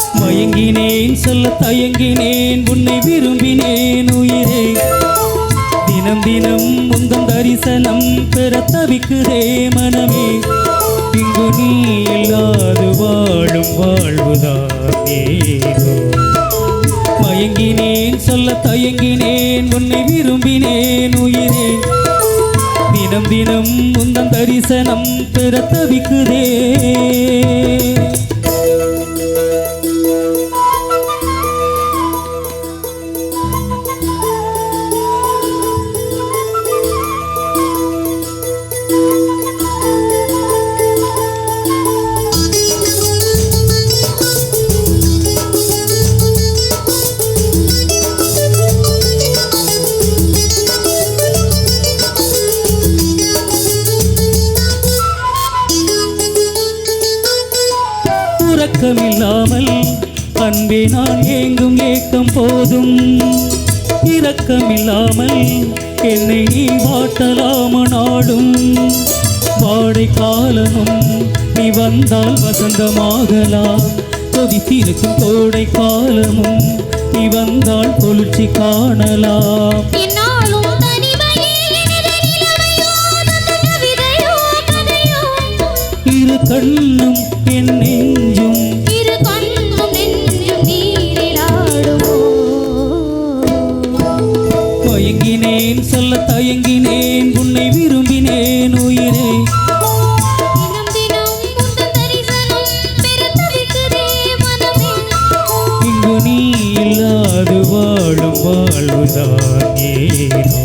மயங்கினேன் சொல்ல தயங்கினேன் உன்னை விரும்பினேன் உயிரே தினம் தினம் உந்தன் தரிசனம் பெற தவிக்குதே மனமே இங்கு நீ இல்லாது வாழும் வாழ்வுதானே மயங்கினேன் சொல்ல தயங்கினேன் உன்னை விரும்பினேன் உயிரே தினம் தினம் உந்தன் தரிசனம் பெற தவிக்குதே இரக்கமில்லாமல் அன்பே நான் ஏங்கும் ஏக்கம் போதும் இரக்கமில்லாமல் என்னை நீ வாட்டலாம நாடும் வாடை காலமும் நீ வந்தால் வசந்தமாகலாம் கொதித்திருக்கும் கோடை காலமும் நீ வந்தால் குளிர்ச்சி காணலாம் இரு கண்ணும் என் நெஞ்சும் மயங்கினேன் சொல்ல தயங்கினேன் உன்னை விரும்பினேன் உயிரே இங்கு நீ இல்லாது வாழும் வாழ்வுதான் ஏனோ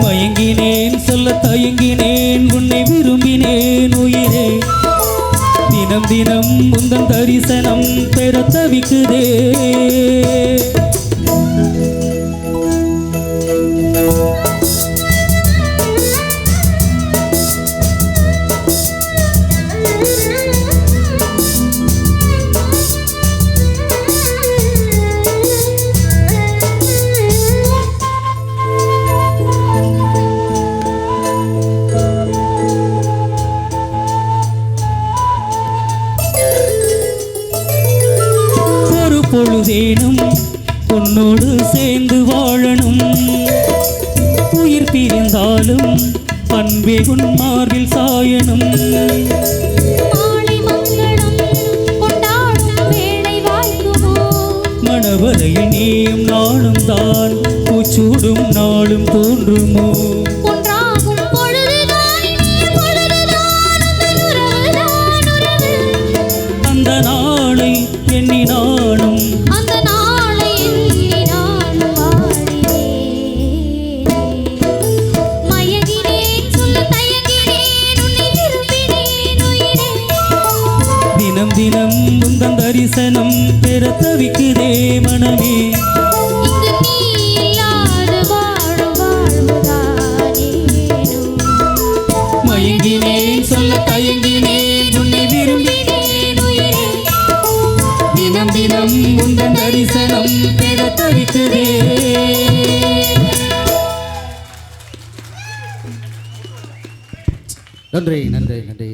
மயங்கினேன் சொல்ல தயங்கினேன் உன்னை விரும்பினேன் உயிரே தினம் தினம் உந்தன் தரிசனம் பெற தவிக்குதே பொழுதேனும் உன்னோடு சேர்ந்து வாழணும் உயிர் பிரிந்தாலும் அன்பே உன் மார்பில் சாயணும் மணவரையில் நீயும் நானும் தான் பூச்சூடும் நாளும் தோன்றுமோ அந்த நாளை எண்ணி நானும் தினம் தினம் உந்தன் தரிசனம் பெற தவிக்குதே மனமே மயங்கினேன் சொல்ல தயங்கினேன் உன்னை விரும்பினேன் உயிரே தினம் தினம் உந்தன் தரிசனம் பெற தவிக்குதே நன்றி நன்றி நன்றி